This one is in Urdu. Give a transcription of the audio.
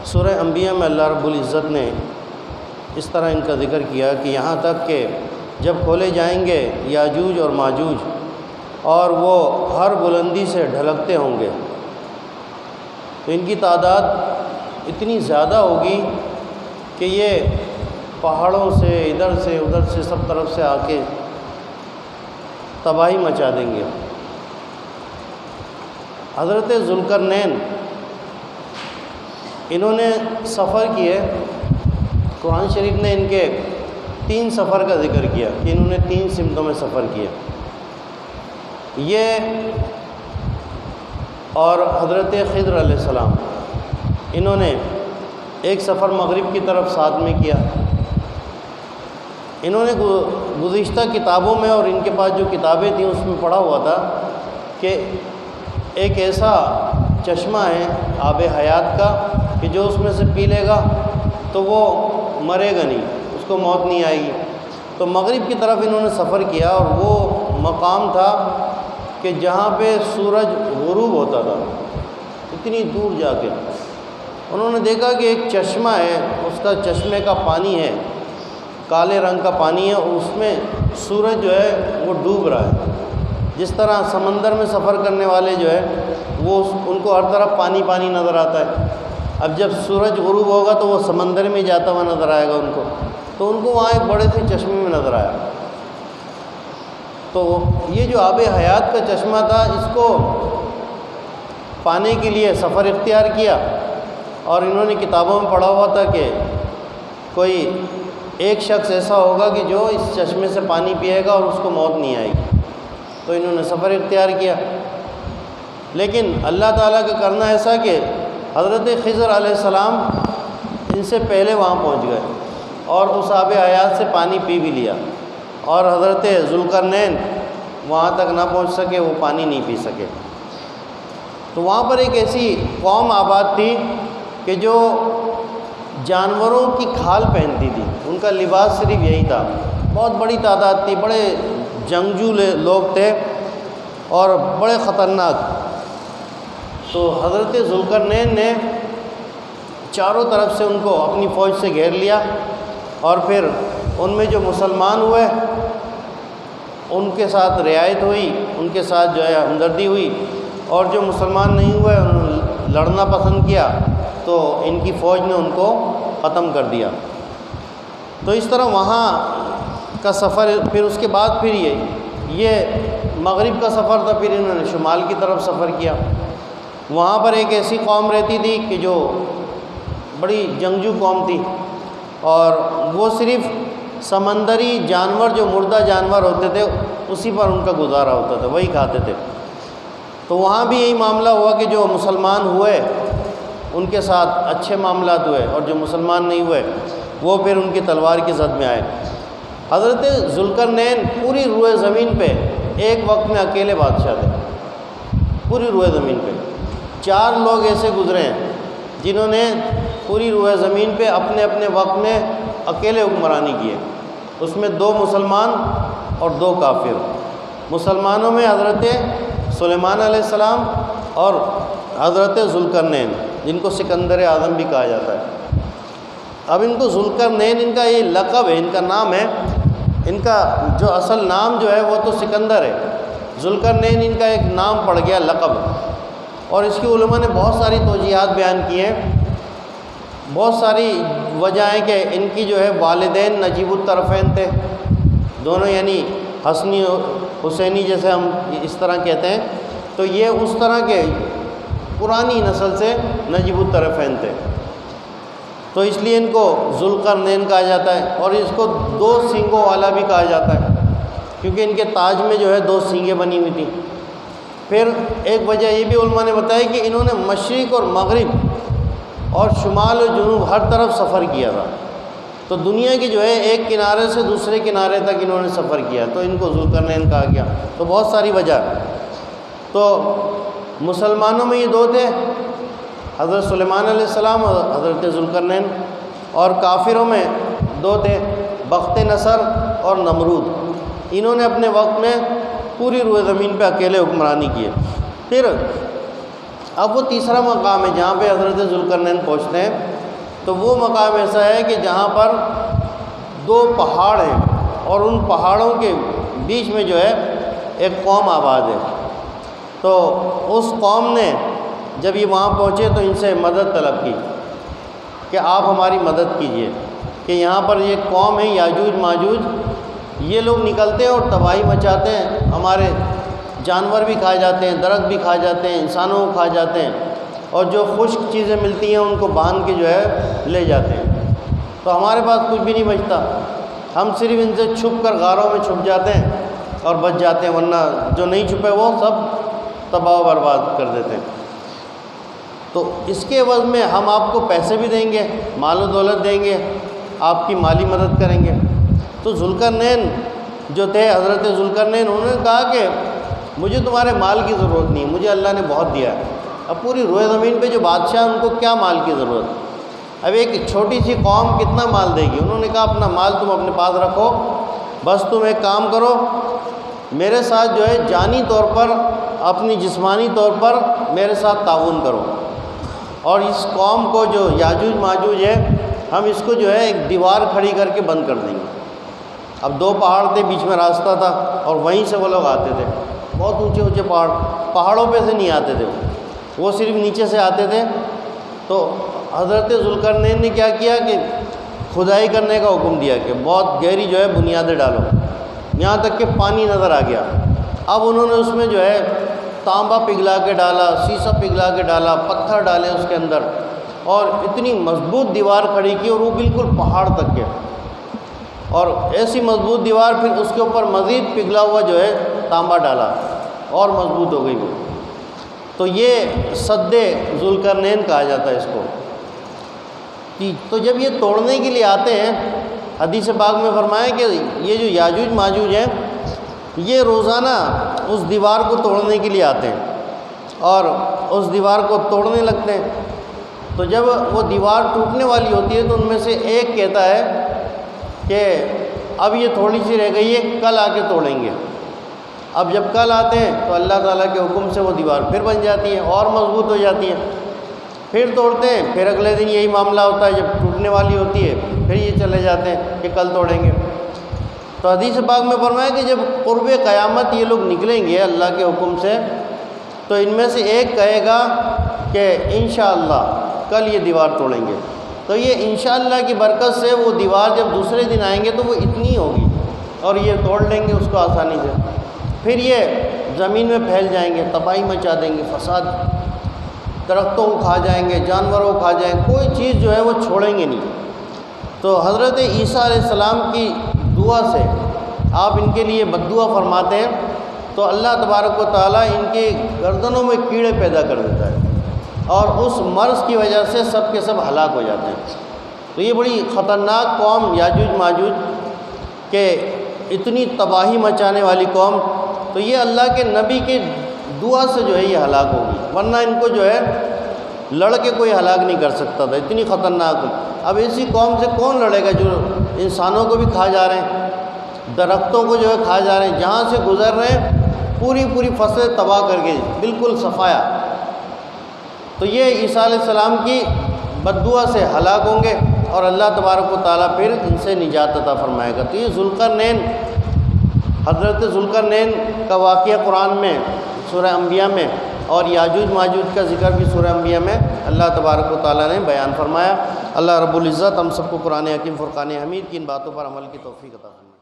سورہ انبیاء میں اللہ رب العزت نے اس طرح ان کا ذکر کیا کہ یہاں تک کہ جب کھولے جائیں گے یاجوج اور ماجوج اور وہ ہر بلندی سے ڈھلکتے ہوں گے تو ان کی تعداد اتنی زیادہ ہوگی کہ یہ پہاڑوں سے ادھر سے ادھر سے سب طرف سے آ کے تباہی مچا دیں گے۔ حضرت ذوالقرنین انہوں نے سفر کیے، قرآن شریف نے ان کے 3 سفر کا ذکر کیا کہ انہوں نے 3 سمتوں میں سفر کیا۔ یہ اور حضرت خضر علیہ السلام انہوں نے ایک سفر مغرب کی طرف ساتھ میں کیا۔ انہوں نے گزشتہ کتابوں میں اور ان کے پاس جو کتابیں تھیں اس میں پڑھا ہوا تھا کہ ایک ایسا چشمہ ہے آب حیات کا کہ جو اس میں سے پی لے گا تو وہ مرے گا نہیں، اس کو موت نہیں آئے گی۔ تو مغرب کی طرف انہوں نے سفر کیا اور وہ مقام تھا کہ جہاں پہ سورج غروب ہوتا تھا، اتنی دور جا کے انہوں نے دیکھا کہ ایک چشمہ ہے، اس کا چشمے کا پانی ہے، کالے رنگ کا پانی ہے، اس میں سورج جو ہے وہ ڈوب رہا ہے۔ جس طرح سمندر میں سفر کرنے والے جو ہے وہ ان کو ہر طرف پانی پانی نظر آتا ہے، اب جب سورج غروب ہوگا تو وہ سمندر میں جاتا ہوا نظر آئے گا ان کو، تو ان کو وہاں ایک بڑے سے چشمے میں نظر آیا۔ تو یہ جو آب حیات کا چشمہ تھا اس کو پانے کے لیے سفر اختیار کیا، اور انہوں نے کتابوں میں پڑھا ہوا تھا کہ کوئی ایک شخص ایسا ہوگا کہ جو اس چشمے سے پانی پیے گا اور اس کو موت نہیں آئے گی، تو انہوں نے سفر اختیار کیا۔ لیکن اللہ تعالیٰ کا کرنا ایسا کہ حضرت خضر علیہ السلام ان سے پہلے وہاں پہنچ گئے اور اس آب حیات سے پانی پی بھی لیا، اور حضرت ذوالقرنین وہاں تک نہ پہنچ سکے، وہ پانی نہیں پی سکے۔ تو وہاں پر ایک ایسی قوم آباد تھی کہ جو جانوروں کی کھال پہنتی تھی، ان کا لباس صرف یہی تھا، بہت بڑی تعداد تھی، بڑے جنگجو لوگ تھے اور بڑے خطرناک۔ تو حضرت ذوالقرنین نے چاروں طرف سے ان کو اپنی فوج سے گھیر لیا، اور پھر ان میں جو مسلمان ہوئے ان کے ساتھ رعایت ہوئی، ان کے ساتھ جو ہے ہمدردی ہوئی، اور جو مسلمان نہیں ہوئے انہوں نے لڑنا پسند کیا تو ان کی فوج نے ان کو ختم کر دیا۔ تو اس طرح وہاں کا سفر، پھر اس کے بعد پھر یہ مغرب کا سفر تھا، پھر انہوں نے شمال کی طرف سفر کیا۔ وہاں پر ایک ایسی قوم رہتی تھی کہ جو بڑی جنگجو قوم تھی، اور وہ صرف سمندری جانور، جو مردہ جانور ہوتے تھے اسی پر ان کا گزارا ہوتا تھا، وہی کھاتے تھے۔ تو وہاں بھی یہی معاملہ ہوا کہ جو مسلمان ہوئے ان کے ساتھ اچھے معاملات ہوئے، اور جو مسلمان نہیں ہوئے وہ پھر ان کی تلوار کی زد میں آئے۔ حضرت ذوالقرنین پوری روئے زمین پہ ایک وقت میں اکیلے بادشاہ تھے، پوری روئے زمین پہ 4 لوگ ایسے گزرے ہیں جنہوں نے پوری روئے زمین پہ اپنے اپنے وقت میں اکیلے حکمرانی کیے، اس میں 2 مسلمان اور 2 کافر۔ مسلمانوں میں حضرت سلیمان علیہ السلام اور حضرت ذوالقرنین، جن کو سکندر اعظم بھی کہا جاتا ہے۔ اب ان کو ذوالقرنین ان کا یہ لقب ہے، ان کا نام ہے، ان کا جو اصل نام جو ہے وہ تو سکندر ہے، ذوالقرنین ان کا ایک نام پڑ گیا، لقب۔ اور اس کی علماء نے بہت ساری توجیحات بیان کی ہیں، بہت ساری وجہیں کہ ان کی جو ہے والدین نجیب الطرفین تھے دونوں، یعنی حسنی حسینی جیسے ہم اس طرح کہتے ہیں، تو یہ اس طرح کے پرانی نسل سے نجیب الطرفین تھے، تو اس لیے ان کو ذوالقرنین کہا جاتا ہے، اور اس کو 2 سینگوں والا بھی کہا جاتا ہے کیونکہ ان کے تاج میں جو ہے 2 سینگیں بنی ہوئی تھیں۔ پھر ایک وجہ یہ بھی علماء نے بتایا کہ انہوں نے مشرق اور مغرب اور شمال و جنوب ہر طرف سفر کیا تھا، تو دنیا کی جو ہے ایک کنارے سے دوسرے کنارے تک انہوں نے سفر کیا، تو ان کو ذوالقرنین کہا گیا۔ تو بہت ساری وجہ، تو مسلمانوں میں یہ 2 تھے، حضرت سلیمان علیہ السلام اور حضرت ذوالقرنین، اور کافروں میں 2 تھے، بخت نصر اور نمرود۔ انہوں نے اپنے وقت میں پوری روئے زمین پہ اکیلے حکمرانی کی ہے۔ پھر اب وہ تیسرا مقام ہے جہاں پہ حضرت ذوالقرنین پہنچتے ہیں، تو وہ مقام ایسا ہے کہ جہاں پر 2 پہاڑ ہیں اور ان پہاڑوں کے بیچ میں جو ہے ایک قوم آباد ہے۔ تو اس قوم نے جب یہ وہاں پہنچے تو ان سے مدد طلب کی کہ آپ ہماری مدد کیجئے، کہ یہاں پر یہ قوم ہے یاجوج ماجوج، یہ لوگ نکلتے ہیں اور تباہی مچاتے ہیں، ہمارے جانور بھی کھا جاتے ہیں، درخت بھی کھا جاتے ہیں، انسانوں کو کھا جاتے ہیں، اور جو خشک چیزیں ملتی ہیں ان کو باندھ کے جو ہے لے جاتے ہیں۔ تو ہمارے پاس کچھ بھی نہیں بچتا، ہم صرف ان سے چھپ کر غاروں میں چھپ جاتے ہیں اور بچ جاتے ہیں، ورنہ جو نہیں چھپے وہ سب تباہ و برباد کر دیتے ہیں۔ تو اس کے عوض میں ہم آپ کو پیسے بھی دیں گے، مال و دولت دیں گے، آپ کی مالی مدد کریں گے۔ تو ذوالقرنین جو تھے، حضرت ذوالقرنین، انہوں نے کہا کہ مجھے تمہارے مال کی ضرورت نہیں، مجھے اللہ نے بہت دیا ہے۔ اب پوری روئے زمین پہ جو بادشاہ ہیں ان کو کیا مال کی ضرورت؟ اب ایک چھوٹی سی قوم کتنا مال دے گی؟ انہوں نے کہا اپنا مال تم اپنے پاس رکھو، بس تم ایک کام کرو، میرے ساتھ جو ہے جانی طور پر، اپنی جسمانی طور پر میرے ساتھ تعاون کرو، اور اس قوم کو جو یاجوج ماجوج ہے ہم اس کو جو ہے ایک دیوار کھڑی کر کے بند کر دیں گے۔ اب 2 پہاڑ تھے، بیچ میں راستہ تھا، اور وہیں سے وہ لوگ آتے تھے، بہت اونچے اونچے پہاڑوں پہ سے نہیں آتے تھے، وہ صرف نیچے سے آتے تھے۔ تو حضرت ذوالقرنین نے کیا کیا کہ کھدائی کرنے کا حکم دیا کہ بہت گہری جو ہے بنیادیں ڈالو، یہاں تک کہ پانی نظر آ گیا۔ اب انہوں نے اس میں جو ہے تانبا پگھلا کے ڈالا، سیسا پگھلا کے ڈالا، پتھر ڈالے اس کے اندر، اور اتنی مضبوط دیوار کھڑی کی، اور وہ بالکل پہاڑ تک گیا، اور ایسی مضبوط دیوار، پھر اس کے اوپر مزید پگھلا ہوا جو ہے تانبا ڈالا، اور مضبوط ہو گئی وہ۔ تو یہ سد ذوالقرنین کہا جاتا ہے اس کو۔ تو جب یہ توڑنے کے لیے آتے ہیں، حدیث پاک میں فرمایا کہ یہ جو یاجوج ماجوج ہیں یہ روزانہ اس دیوار کو توڑنے کے لیے آتے ہیں اور اس دیوار کو توڑنے لگتے ہیں۔ تو جب وہ دیوار ٹوٹنے والی ہوتی ہے تو ان میں سے ایک کہتا ہے کہ اب یہ تھوڑی سی رہ گئی ہے، کل آ کے توڑیں گے۔ اب جب کل آتے ہیں تو اللہ تعالیٰ کے حکم سے وہ دیوار پھر بن جاتی ہے اور مضبوط ہو جاتی ہے، پھر توڑتے ہیں، پھر اگلے دن یہی معاملہ ہوتا ہے، جب ٹوٹنے والی ہوتی ہے پھر یہ چلے جاتے ہیں کہ کل توڑیں گے۔ تو حدیث پاک میں فرمایا کہ جب قرب قیامت یہ لوگ نکلیں گے اللہ کے حکم سے، تو ان میں سے ایک کہے گا کہ انشاءاللہ کل یہ دیوار توڑیں گے۔ تو یہ انشاءاللہ کی برکت سے وہ دیوار جب دوسرے دن آئیں گے تو وہ اتنی ہوگی اور یہ توڑ لیں گے اس کو آسانی سے، پھر یہ زمین میں پھیل جائیں گے، تباہی مچا دیں گے، فساد، درختوں کو کھا جائیں گے، جانوروں کو کھا جائیں گے، کوئی چیز جو ہے وہ چھوڑیں گے نہیں۔ تو حضرت عیسیٰ علیہ السلام کی دعا سے آپ ان کے لیے بد دعا فرماتے ہیں تو اللہ تبارک و تعالیٰ ان کے گردنوں میں کیڑے پیدا کر دیتا ہے اور اس مرض کی وجہ سے سب کے سب ہلاک ہو جاتے ہیں۔ تو یہ بڑی خطرناک قوم یاجوج ماجوج کہ اتنی تباہی مچانے والی قوم، تو یہ اللہ کے نبی کے دعا سے جو ہے یہ ہلاک ہوگی، ورنہ ان کو جو ہے لڑ کے کوئی ہلاک نہیں کر سکتا تھا، اتنی خطرناک ہے۔ اب ایسی قوم سے کون لڑے گا جو انسانوں کو بھی کھا جا رہے ہیں، درختوں کو جو ہے کھا جا رہے ہیں، جہاں سے گزر رہے ہیں پوری فصلیں تباہ کر کے بالکل صفایا۔ تو یہ عیسیٰ علیہ السلام کی بد دعا سے ہلاک ہوں گے اور اللہ تبارک و تعالیٰ پھر ان سے نجات عطا فرمائے گا۔ تو یہ ذوالقرنین، حضرت ذوالقرنین کا واقعہ قرآن میں سورہ انبیاء میں، اور یاجوج ماجوج کا ذکر بھی سورہ انبیاء میں اللہ تبارک و تعالیٰ نے بیان فرمایا۔ اللہ رب العزت ہم سب کو قرآن حکیم فرقان حمید کی ان باتوں پر عمل کی توفیق عطا فرمائے۔